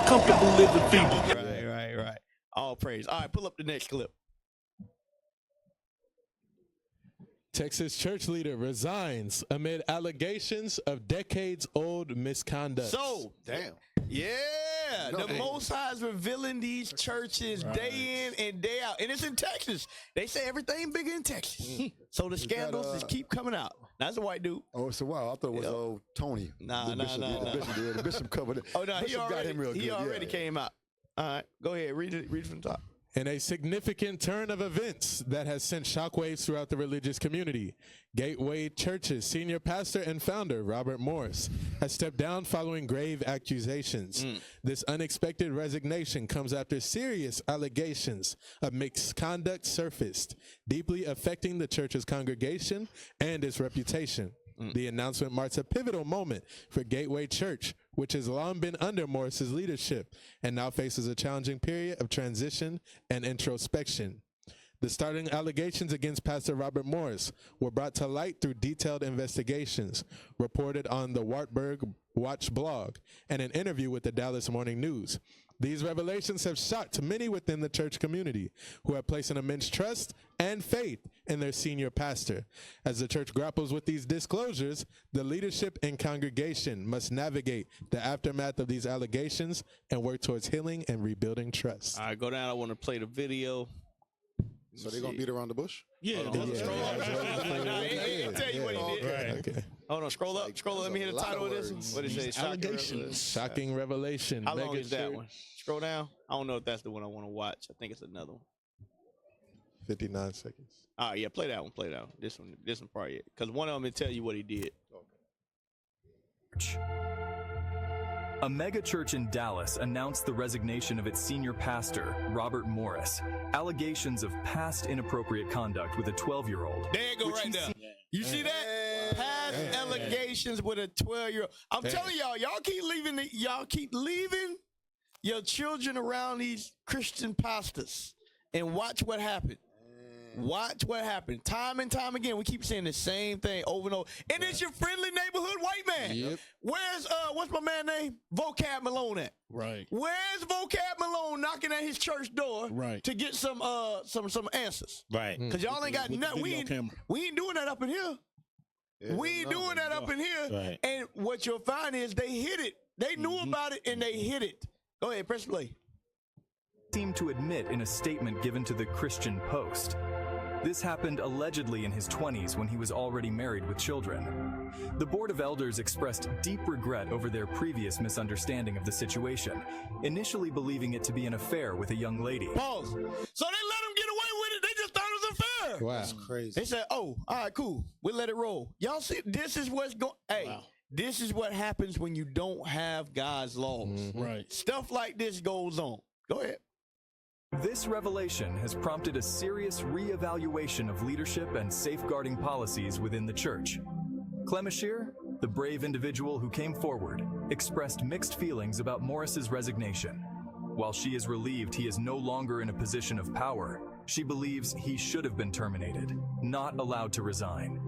comfortable living people. Right. All praise. All right, pull up the next clip. Texas church leader resigns amid allegations of decades-old misconduct. So, Damn. yeah, the Most High is revealing these churches day in and day out. And it's in Texas. They say everything bigger in Texas. So the scandals just keep coming out. That's a white dude. Oh, it's a while. I thought it was old Tony. Nah. The bishop covered it. Oh, no, he Bishop got him real good. already came out. All right, go ahead. Read it from the top. In a significant turn of events that has sent shockwaves throughout the religious community, Gateway Church's senior pastor and founder, Robert Morris, has stepped down following grave accusations. This unexpected resignation comes after serious allegations of misconduct surfaced, deeply affecting the church's congregation and its reputation. The announcement marks a pivotal moment for Gateway Church, which has long been under Morris's leadership and now faces a challenging period of transition and introspection. The startling allegations against Pastor Robert Morris were brought to light through detailed investigations, reported on the Wartburg Watch blog, and an interview with the Dallas Morning News. These revelations have shocked many within the church community who have placed an immense trust and faith in their senior pastor. As the church grapples with these disclosures, the leadership and congregation must navigate the aftermath of these allegations and work towards healing and rebuilding trust. All right, go down. I want to play the video. So they're going to beat around the bush? Yeah. He'll tell you what he did. Right. Okay. Hold on, scroll up. Let me hear the title of this one. What did it say? Allegations. Shocking revelation. How long Mega is that church. one? Scroll down. I don't know if that's the one I want to watch. I think it's another one. 59 seconds. All right, yeah, play that one. This one probably it. Because one of them will tell you what he did. A mega church in Dallas announced the resignation of its senior pastor, Robert Morris. Allegations of past inappropriate conduct with a 12-year-old. There you go, right there. You see that? Past allegations with a 12-year-old. I'm telling y'all keep leaving your children around these Christian pastors and watch what happened. Watch what happened. Time and time again, we keep saying the same thing over and over. And it's your friendly neighborhood white man. Yep. Where's what's my man name? Vocab Malone at? Right. Where's Vocab Malone knocking at his church door Right. to get some answers? Right. Because y'all ain't got nothing. We ain't doing that up in here. We ain't doing that up in here. Right. And what you'll find is they hid it. They knew about it and they hid it. Go ahead, press play. Seemed to admit in a statement given to the Christian Post. This happened allegedly in his 20s when he was already married with children. The Board of Elders expressed deep regret over their previous misunderstanding of the situation, initially believing it to be an affair with a young lady. Pause. So they let him get away with it. They just thought it was an affair. Wow. That's crazy. They said, oh, all right, cool. We'll let it roll. Y'all see, this is what's going. Hey, this is what happens when you don't have God's laws. Right. Stuff like this goes on. Go ahead. This revelation has prompted a serious reevaluation of leadership and safeguarding policies within the church. Clemashire, the brave individual who came forward, expressed mixed feelings about Morris's resignation. While she is relieved he is no longer in a position of power, she believes he should have been terminated, not allowed to resign.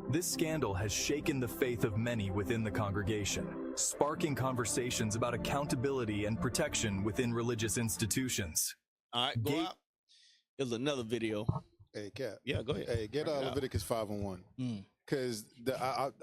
This scandal has shaken the faith of many within the congregation, sparking conversations about accountability and protection within religious institutions. All right, go out. There's another video. Hey, Cap. Yeah, go ahead. Hey, get Leviticus 5:1. Because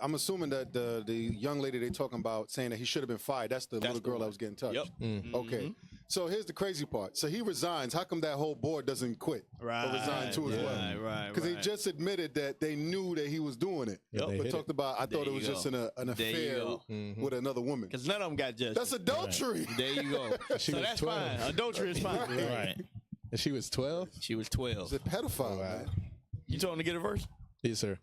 I'm assuming that the young lady they talking about saying that he should have been fired, that's the little girl that was getting touched. Yep. Okay. So here's the crazy part. So he resigns. How come that whole board doesn't quit? Or resign too as well? Right. Because he just admitted that they knew that he was doing it. Yep. But talked about, I thought it was just an affair with another woman. Because none of them got judged. That's adultery. Right. There you go. So that's 12. fine. Adultery is fine. Right. And she was 12? She was 12. It's a pedophile, man. You told him to get a verse? Yes, sir.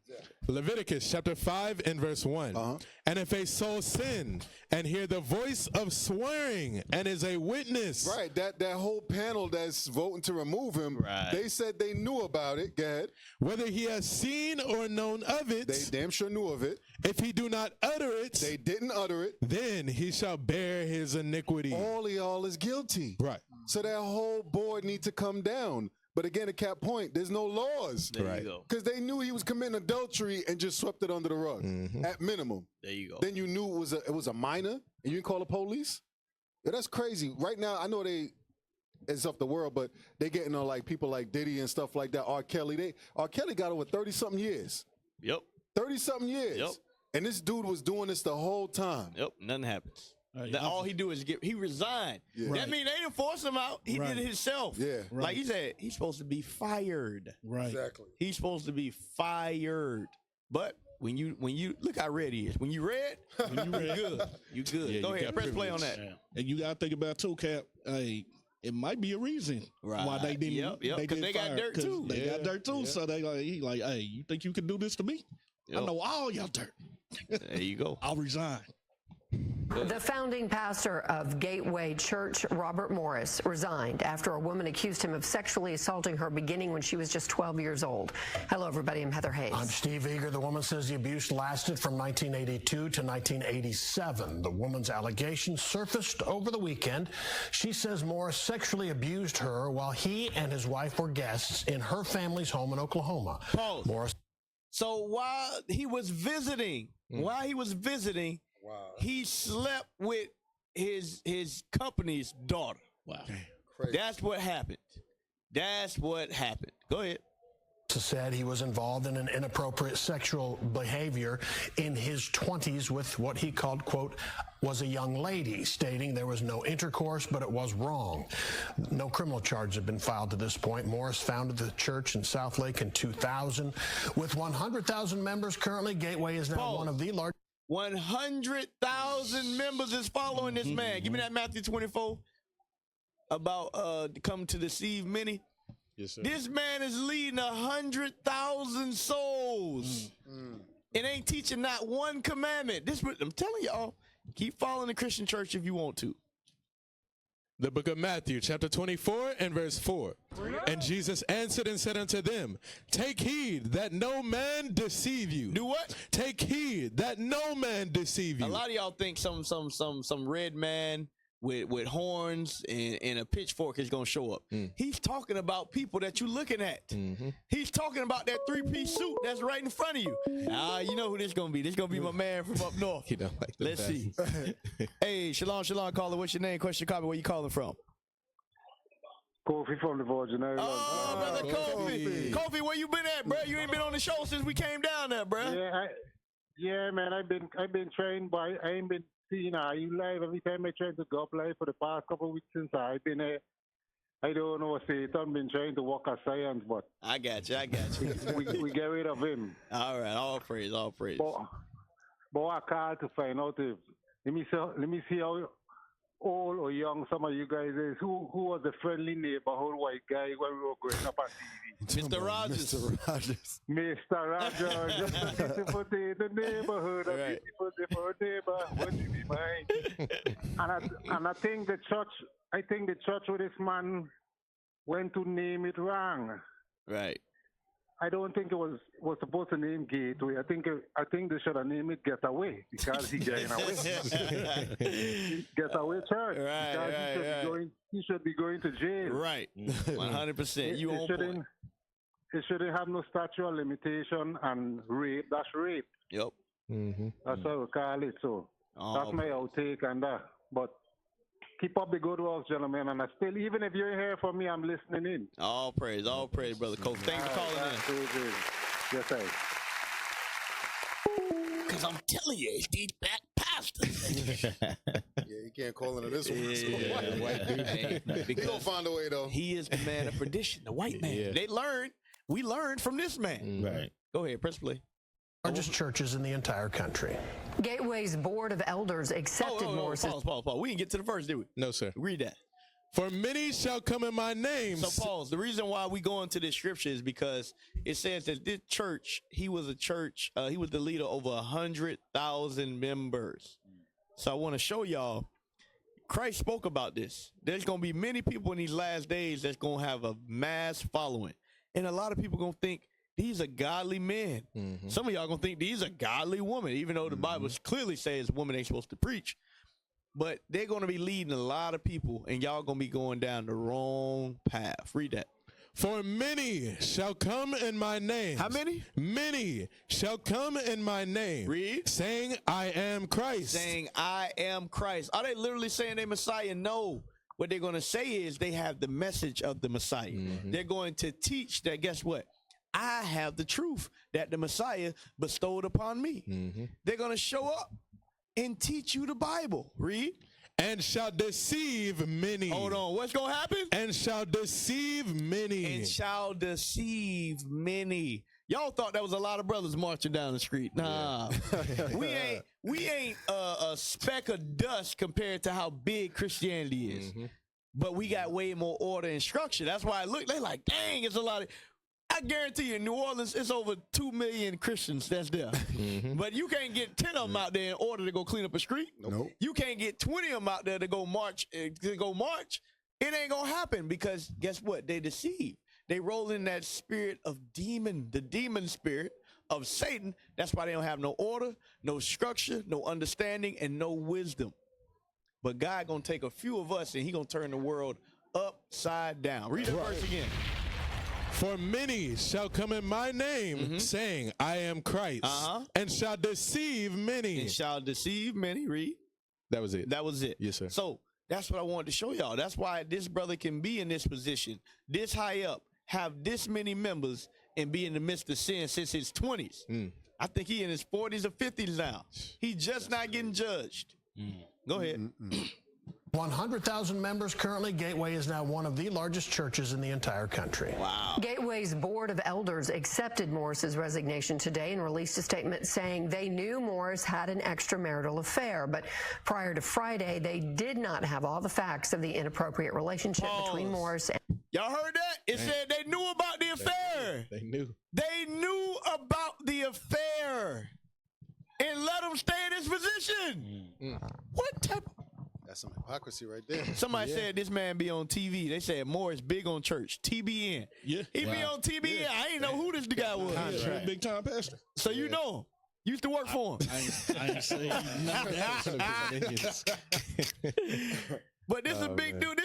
Leviticus chapter 5 and verse 1. And if a soul sin and hear the voice of swearing and is a witness. Right, that whole panel that's voting to remove him, they said they knew about it. Go ahead. Whether he has seen or known of it. They damn sure knew of it. If he do not utter it. They didn't utter it. Then he shall bear his iniquity. All of y'all is guilty. Right. So that whole board need to come down. But again, at Cap Point, there's no laws. There you go. Because they knew he was committing adultery and just swept it under the rug, at minimum. There you go. Then you knew it was a minor, and you didn't call the police. That's crazy. Right now, I know it's up the world, but they getting on like people like Diddy and stuff like that. R. Kelly got over 30-something years. Yep. 30-something years. Yep. And this dude was doing this the whole time. Yep. Nothing happens. All he do is he resigned. Yeah. That means they didn't force him out. He did it himself. Yeah. Like he said, he's supposed to be fired. Right. Exactly. He's supposed to be fired. But when you look how red he is. When you red, you good. You good. Yeah, Go you ahead, got press play on privilege. that. And you got to think about too, Cap. Hey, it might be a reason why they didn't. Yep. Because they got dirt too. They got dirt too. So they like, hey, you think you can do this to me? Yep. I know all y'all dirt. There you go. I'll resign. The founding pastor of Gateway Church, Robert Morris, resigned after a woman accused him of sexually assaulting her beginning when she was just 12 years old. Hello, everybody. I'm Heather Hayes. I'm Steve Eager. The woman says the abuse lasted from 1982 to 1987. The woman's allegations surfaced over the weekend. She says Morris sexually abused her while he and his wife were guests in her family's home in Oklahoma. Pause. Morris. So while he was visiting, he slept with his company's daughter. Wow. Crazy. That's what happened. Go ahead. Said he was involved in an inappropriate sexual behavior in his 20s with what he called, quote, was a young lady, stating there was no intercourse, but it was wrong. No criminal charges have been filed to this point. Morris founded the church in South Lake in 2000. With 100,000 members currently, Gateway is now one of the largest. 100,000 members is following this man. Give me that Matthew 24 about come to deceive many. Yes, sir. This man is leading 100,000 souls. It ain't teaching not one commandment. I'm telling y'all, keep following the Christian church if you want to. The book of Matthew, chapter 24 and verse 4. And Jesus answered and said unto them, take heed that no man deceive you. Do what? Take heed that no man deceive you. A lot of y'all think some red man with horns and a pitchfork is going to show up. He's talking about people that you're looking at. He's talking about that three-piece suit that's right in front of you. You know who this going to be. This going to be my man from up north. He don't like the Let's see. Hey, shalom, caller. What's your name? Question, comment. Where you calling from? Kofi from the Virgin Islands. Oh, brother Kofi. Kofi, where you been at, bro? You ain't been on the show since we came down there, bro. Yeah, man. I've been trained by. I ain't been seeing I.U.I.C every time I try to go up live for the past couple of weeks since I've been here. I don't know, Satan been trying to walk a science, but I got you. we get rid of him. All right, all praise. But I called to find out if let me see how old or young some of you guys is. Who was the friendly neighborhood white guy when we were growing up on TV? Mr. Rogers. Mr. Rogers. A beautiful day in the neighborhood. A beautiful neighbor. What do you mind? And I think the church with this man went to name it wrong. Right. I don't think it was supposed to name Gateway. I think they should have named it Getaway because he getting away. Getaway Church. Right. He should be going to jail. Right. 100%. You on point. It shouldn't have no statute of limitation, and rape, that's rape. Yep. That's how we call it. So that's my outtake on that. But keep up the good work, gentlemen. And I still, even if you're here for me, I'm listening in. All praise, brother Coach. Thanks for calling in. Yes, sir. Because I'm telling you, it's these black pastors. You can't call into this one. Yeah, white dude. He gonna find a way, though. He is the man of perdition, the white man. Yeah. We learned from this man. Right. Go ahead, press play. Largest churches in the entire country. Gateway's board of elders accepted Morris. Pause. We didn't get to the verse, did we? No, sir. Read that. For many shall come in my name. So pause. The reason why we go into this scripture is because it says that this church, he was the leader over 100,000 members. So I want to show y'all, Christ spoke about this. There's going to be many people in these last days that's going to have a mass following. And a lot of people going to think, these are godly men. Some of y'all going to think these are godly women, even though the Bible clearly says women ain't supposed to preach. But they're going to be leading a lot of people, and y'all going to be going down the wrong path. Read that. For many shall come in my name. How many? Many shall come in my name. Read. Saying, I am Christ. Saying, I am Christ. Are they literally saying they Messiah? No. What they're going to say is they have the message of the Messiah. They're going to teach that, guess what? I have the truth that the Messiah bestowed upon me. They're going to show up and teach you the Bible. Read. And shall deceive many. Hold on. What's going to happen? And shall deceive many. And shall deceive many. Y'all thought that was a lot of brothers marching down the street. Nah. we ain't a speck of dust compared to how big Christianity is. But we got way more order and structure. That's why they're like, dang, it's a lot of. I guarantee you, in New Orleans, it's over 2 million Christians that's there. But you can't get 10 of them out there in order to go clean up a street. Nope. You can't get 20 of them out there to go march. It ain't gonna happen because guess what? They deceive. They roll in that spirit of the demon spirit of Satan. That's why they don't have no order, no structure, no understanding, and no wisdom. But God gonna take a few of us and he gonna turn the world upside down. Read that verse again. For many shall come in my name, saying, I am Christ, and shall deceive many. And shall deceive many. Read. That was it. That was it. Yes, sir. So that's what I wanted to show y'all. That's why this brother can be in this position, this high up, have this many members, and be in the midst of sin since his 20s. I think he in his 40s or 50s now. He just not getting judged. Go ahead. 100,000 members currently. Gateway is now one of the largest churches in the entire country. Wow. Gateway's board of elders accepted Morris's resignation today and released a statement saying they knew Morris had an extramarital affair, but prior to Friday, they did not have all the facts of the inappropriate relationship between Morris and... Y'all heard that? It said they knew about the affair. They knew. They knew about the affair and let him stay in his position. What type? That's some hypocrisy right there. Somebody said this man be on TV. They said Morris big on church. TBN. Yeah. He be on TBN. I ain't know who this guy was. Yeah, big time pastor. So you know him. You used to work for him. I ain't saying none of that. But this is a big dude.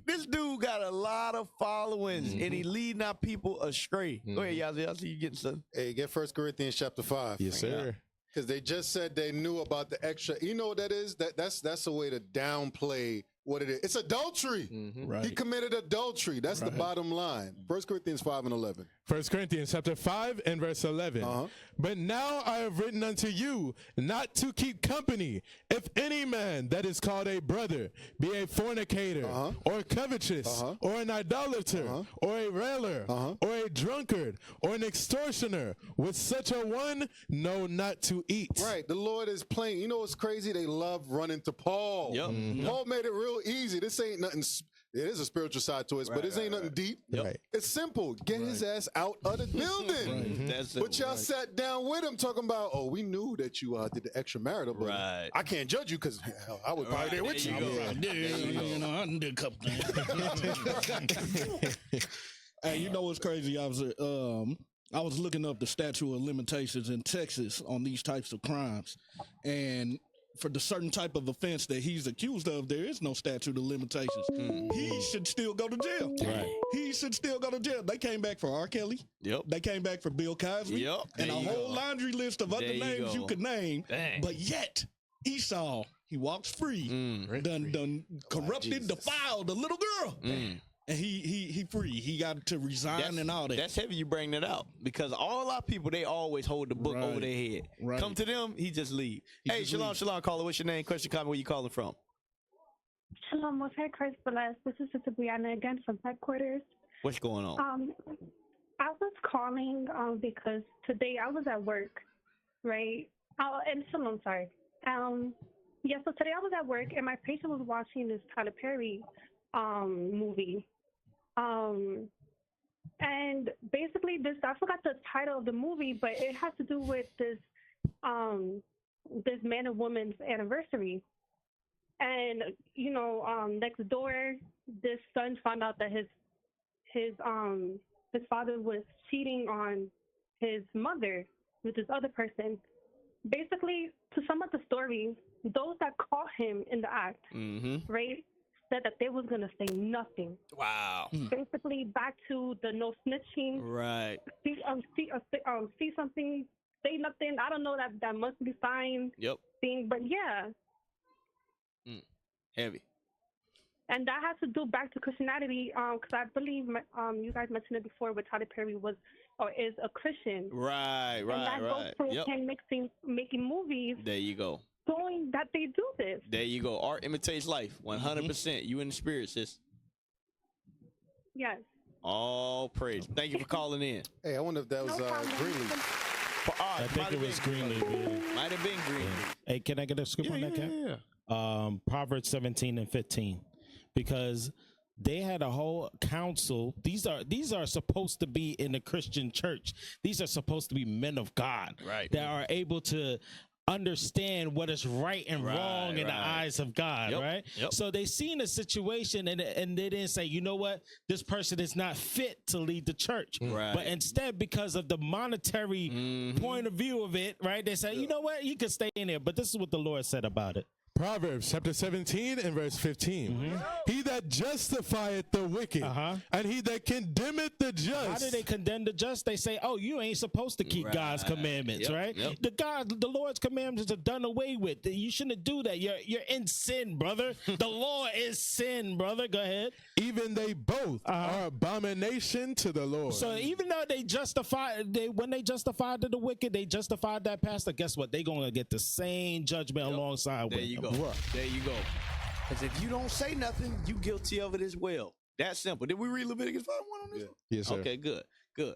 This dude got a lot of followings, and he leading our people astray. Go ahead, Yazzie. I see you getting something. Hey, get 1 Corinthians chapter 5. Yes, sir. Because they just said they knew about the extra. You know what that is? That's a way to downplay what it is. It's adultery. Right. He committed adultery. That's the bottom line. 1 Corinthians 5 and 11. 1 Corinthians chapter 5 and verse 11. But now I have written unto you not to keep company if any man that is called a brother be a fornicator or covetous or an idolater or a railer or a drunkard or an extortioner. With such a one, no, not to eat. Right. The Lord is plain. You know what's crazy? They love running to Paul. Paul made it real easy. This ain't nothing. It is a spiritual side to it, but this ain't nothing deep. It's simple. Get his ass out of the building. But y'all sat down with him talking about, oh, we knew that you did the extramarital, but I can't judge you because I was probably there with you. I did a couple things. Hey, you know what's crazy? I was looking up the statute of limitations in Texas on these types of crimes, and for the certain type of offense that he's accused of, there is no statute of limitations. He should still go to jail. He should still go to jail. They came back for R. Kelly. They came back for Bill Cosby. And a whole laundry list of other names you could name. But yet, Esau, he walks free, done corrupted, defiled a little girl. And he free. He got to resign and all that. That's heavy you bring that out because all our people, they always hold the book over their head. Come to them, he just leave. Hey, shalom, caller. What's your name? Question, comment, where you calling from? Shalom, Most High Christ bless. This is Sister Brianna again from headquarters. What's going on? I was calling because today I was at work, right? And shalom, sorry. Yeah, so today I was at work and my patient was watching this Tyler Perry movie. And basically I forgot the title of the movie, but it has to do with this man and woman's anniversary. And, you know, next door, this son found out that his father was cheating on his mother with this other person. Basically, to sum up the story, those that caught him in the act, right, said that they was gonna say nothing. Wow. Basically, back to the no snitching. Right. See something, say nothing. I don't know that must be fine. Yep. Thing, but yeah. Heavy. And that has to do back to Christianity, because I believe you guys mentioned it before, but Tyler Perry was or is a Christian. Right. And that goes through him making movies. There you go. Showing that they do this. There you go. Art imitates life. 100%. You in the spirit, sis. Yes. All praise. Thank you for calling in. Hey, I wonder if that was Greenleaf. I think it was Greenleaf. Might have been Greenleaf. Hey, can I get a scoop on that, Cap? Yeah. Proverbs 17 and 15, because they had a whole council. These are supposed to be in the Christian church. These are supposed to be men of God, right, that are able to understand what is right and wrong in the eyes of God, right? Yep. So they seen a situation and they didn't say, you know what, this person is not fit to lead the church. Right. But instead, because of the monetary point of view of it, right, they say, you know what, you can stay in there. But this is what the Lord said about it. Proverbs chapter 17 and verse 15. He that justifieth the wicked and he that condemneth the just. How do they condemn the just? They say, oh, you ain't supposed to keep God's commandments, right? Yep. The Lord's commandments are done away with. You shouldn't do that. You're in sin, brother. The law is sin, brother. Go ahead. Even they both are abomination to the Lord. So even though when they justified to the wicked, they justified that pastor, guess what? They're going to get the same judgment alongside with There you go. There you go. Because if you don't say nothing, you guilty of it as well. That's simple. Did we read Leviticus 5:1 on this one? Yes, sir. Okay, good.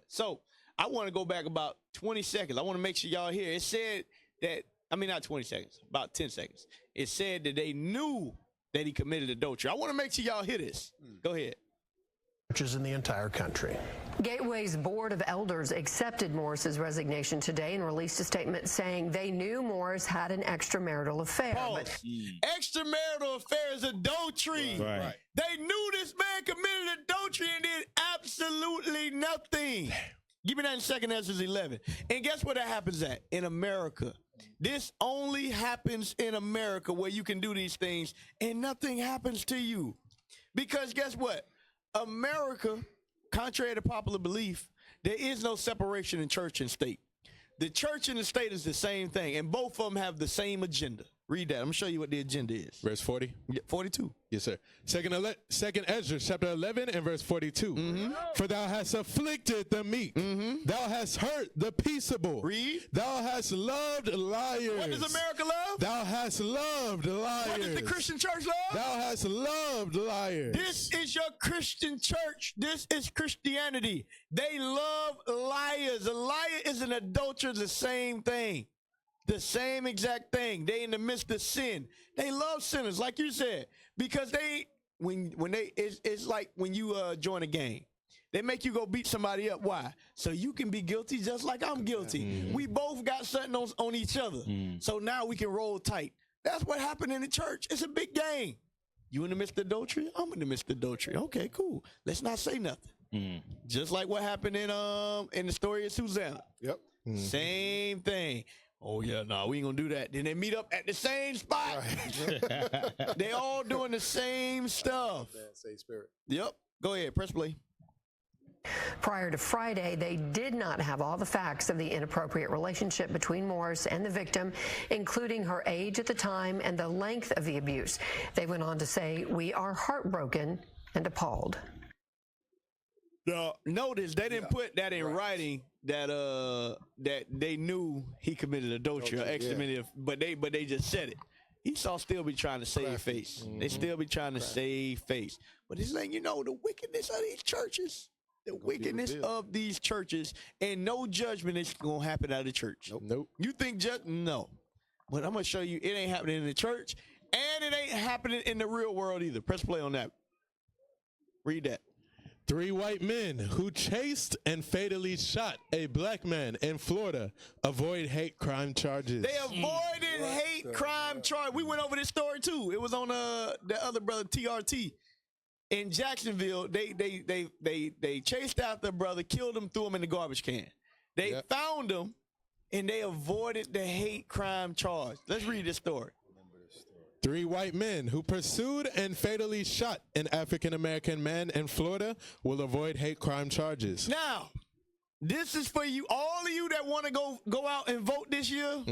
So I want to go back about 20 seconds. I want to make sure y'all hear. It said that, not 20 seconds, about 10 seconds. It said that they knew that he committed adultery. I want to make sure y'all hear this. Go ahead. Churches in the entire country. Gateway's Board of Elders accepted Morris's resignation today and released a statement saying they knew Morris had an extramarital affair. Extramarital affair is adultery. Right. They knew this man committed adultery and did absolutely nothing. Give me that in 2 Ezra 11. And guess where that happens at? In America. This only happens in America, where you can do these things and nothing happens to you. Because guess what? America, contrary to popular belief, there is no separation in church and state. The church and the state is the same thing, and both of them have the same agenda. Read that. I'm going to show you what the agenda is. Verse 40? 42. Yes, sir. Second Ezra, chapter 11 and verse 42. For thou hast afflicted the meek. Thou hast hurt the peaceable. Read. Thou hast loved liars. What does America love? Thou hast loved liars. What does the Christian church love? Thou hast loved liars. This is your Christian church. This is Christianity. They love liars. A liar is an adulterer, the same thing. The same exact thing. They in the midst of sin. They love sinners, like you said, because it's like when you join a gang. They make you go beat somebody up. Why? So you can be guilty just like I'm guilty. We both got something on each other. So now we can roll tight. That's what happened in the church. It's a big game. You in the midst of adultery? I'm in the midst of adultery. Okay, cool. Let's not say nothing. Just like what happened in the story of Susanna. Yep. Same thing. Oh, yeah, no, we ain't going to do that. Then they meet up at the same spot. Right. They all doing the same stuff. Same spirit. Yep. Go ahead. Press play. Prior to Friday, they did not have all the facts of the inappropriate relationship between Morris and the victim, including her age at the time and the length of the abuse. They went on to say, "We are heartbroken and appalled." Now, notice they didn't put that in writing that they knew he committed adultery or exterminated, but they just said it. Esau still be trying to save face. They still be trying to save face. But it's like, the wickedness of these churches. The wickedness of these churches, and no judgment is going to happen out of the church. Nope. You think no. But I'm going to show you it ain't happening in the church, and it ain't happening in the real world either. Press play on that. Read that. 3 white men who chased and fatally shot a black man in Florida avoid hate crime charges. They avoided hate crime charge. We went over this story too. It was on the other brother TRT in Jacksonville. They chased out the brother, killed him, threw him in the garbage can. They found him, and they avoided the hate crime charge. Let's read this story. 3 white men who pursued and fatally shot an African-American man in Florida will avoid hate crime charges. Now, this is for you, all of you that want to go out and vote this year.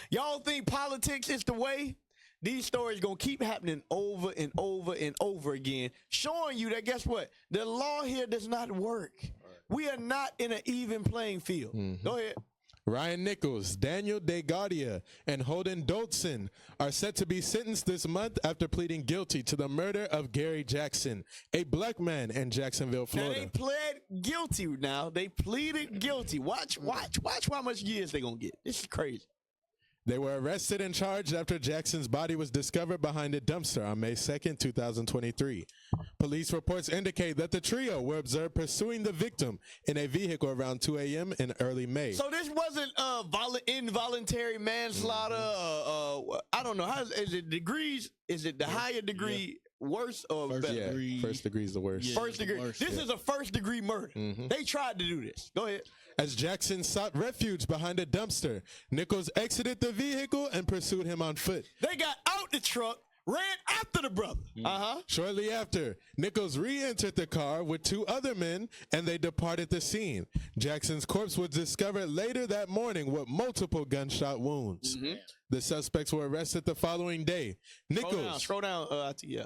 Y'all think politics is the way? These stories going to keep happening over and over and over again, showing you that, guess what? The law here does not work. We are not in an even playing field. Go ahead. Ryan Nichols, Daniel DeGardia, and Holden Dolson are set to be sentenced this month after pleading guilty to the murder of Gary Jackson, a black man in Jacksonville, Florida. Now, they pled guilty now. They pleaded guilty. Watch how much years they're going to get. This is crazy. They were arrested and charged after Jackson's body was discovered behind a dumpster on May 2nd, 2023. Police reports indicate that the trio were observed pursuing the victim in a vehicle around 2 a.m. in early May. So this wasn't involuntary manslaughter. I don't know. Is it degrees? Is it the higher degree worse or first better? Degree. First degree is the worst. Yeah, first degree. This is a first degree murder. They tried to do this. Go ahead. As Jackson sought refuge behind a dumpster, Nichols exited the vehicle and pursued him on foot. They got out the truck, ran after the brother. Shortly after, Nichols re-entered the car with 2 other men, and they departed the scene. Jackson's corpse was discovered later that morning with multiple gunshot wounds. The suspects were arrested the following day. Scroll down, yeah.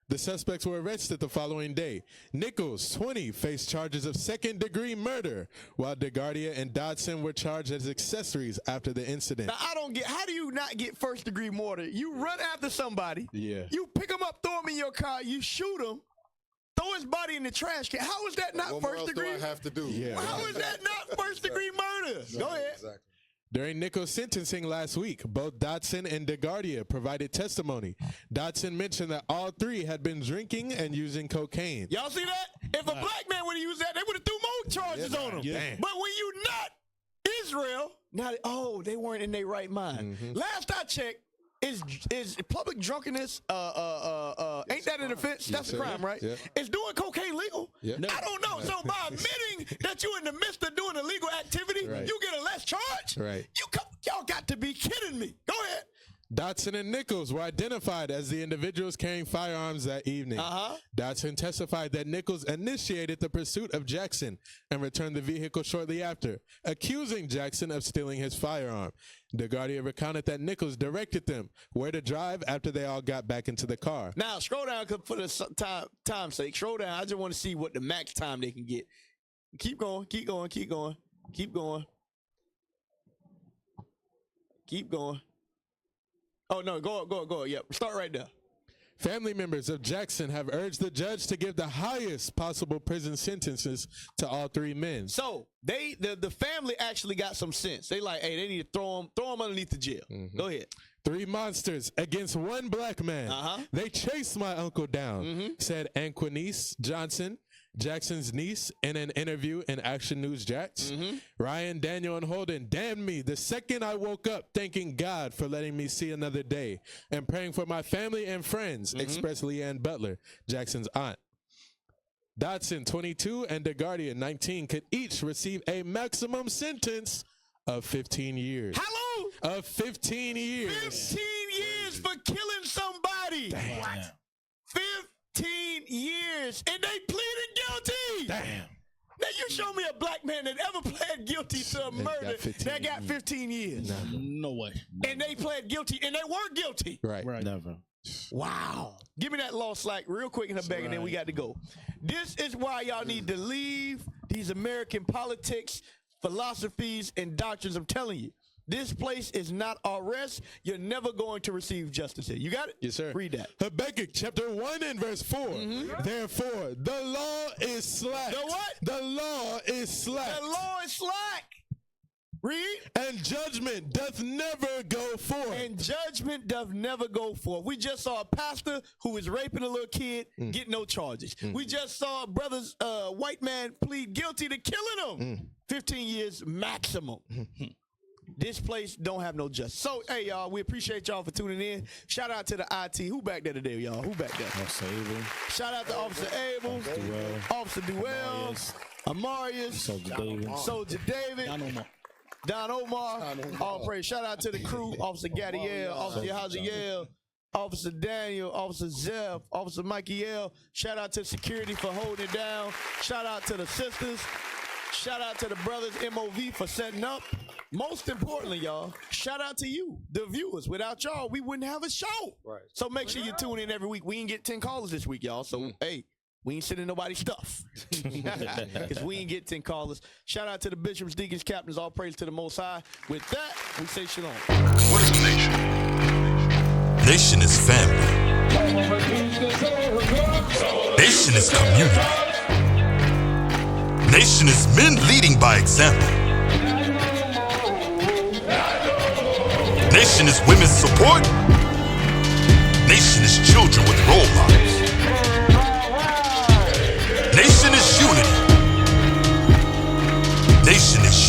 The suspects were arrested the following day. Nichols, 20, faced charges of second-degree murder, while DeGardia and Dodson were charged as accessories after the incident. Now, I don't get, how do you not get first-degree murder? You run after somebody, Yeah. you pick him up, throw him in your car, you shoot him, throw his body in the trash can. How is that not first-degree? What else do I have to do? Yeah. How is that not first-degree murder? Go ahead. Exactly. During Nichols' sentencing last week, both Dodson and DeGardia provided testimony. Dodson mentioned that all 3 had been drinking and using cocaine. Y'all see that? If a black man would have used that, they would have threw more charges on him. Yeah. But when you not Israel, now they weren't in their right mind. Last I checked, is public drunkenness ain't that an offense? That's a crime, right? Yeah. Is doing cocaine legal? Yeah. No. I don't know. So by admitting that you're in the midst of doing illegal activity, you get a less charge? Right. Y'all got to be kidding me. Go ahead. Dodson and Nichols were identified as the individuals carrying firearms that evening. Dodson testified that Nichols initiated the pursuit of Jackson and returned the vehicle shortly after, accusing Jackson of stealing his firearm. DeGardia recounted that Nichols directed them where to drive after they all got back into the car. Now, scroll down for the time's sake. Scroll down. I just want to see what the max time they can get. Keep going, keep going, keep going, keep going. Keep going. Oh, no, go. Yep, start right there. Family members of Jackson have urged the judge to give the highest possible prison sentences to all 3 men. So the family actually got some sense. They like, hey, they need to throw them underneath the jail. Go ahead. 3 monsters against 1 black man. They chased my uncle down, said Anquinice Johnson, Jackson's niece, in an interview in Action News Jax. Ryan, Daniel, and Holden damned me the second I woke up, thanking God for letting me see another day and praying for my family and friends, expressed Leanne Butler, Jackson's aunt. Dodson, 22, and DeGardia, 19, could each receive a maximum sentence of 15 years. How long? Of 15 years. 15 years for killing somebody. Damn. 15 years. And they pleaded guilty. Damn. Now you show me a black man that ever pled guilty to a murder that got 15 years. No way. And they pled guilty, and they were guilty. Right. Never. Wow. Give me that law slack real quick in the bag, and then we got to go. This is why y'all need to leave these American politics, philosophies, and doctrines. I'm telling you, this place is not our rest. You're never going to receive justice here. You got it? Yes, sir. Read that. Habakkuk chapter 1 and verse 4. Therefore, the law is slack. The what? The law is slack. The law is slack. Read. And judgment doth never go forth. And judgment doth never go forth. We just saw a pastor who was raping a little kid get no charges. We just saw a brother's white man plead guilty to killing him. 15 years maximum. This place don't have no justice. So, hey, y'all, we appreciate y'all for tuning in. Shout out to the IT. Who back there today, y'all? Who back there? Officer Abel. Shout out to Officer Abel, Officer Duell, Amarius, Soldier David. Soldier David. I don't know. Don Omar, all praise. Shout out to the crew, Officer Gadiel, Officer Haziel, Officer Daniel, Officer Zeph, Officer Mikey L. Shout out to security for holding it down. Shout out to the sisters. Shout out to the brothers MOV for setting up. Most importantly, y'all, shout out to you, the viewers. Without y'all, we wouldn't have a show. Right. So make sure you tune in every week. We ain't get 10 callers this week, y'all. So, hey, we ain't sending nobody's stuff. Because we ain't get 10 callers. Shout out to the bishops, deacons, captains, all praise to the Most High. With that, we say shalom. What is a nation? Nation is family. Nation is community. Nation is men leading by example. Nation is women's support. Nation is children with role models. Nation is unity. Nation is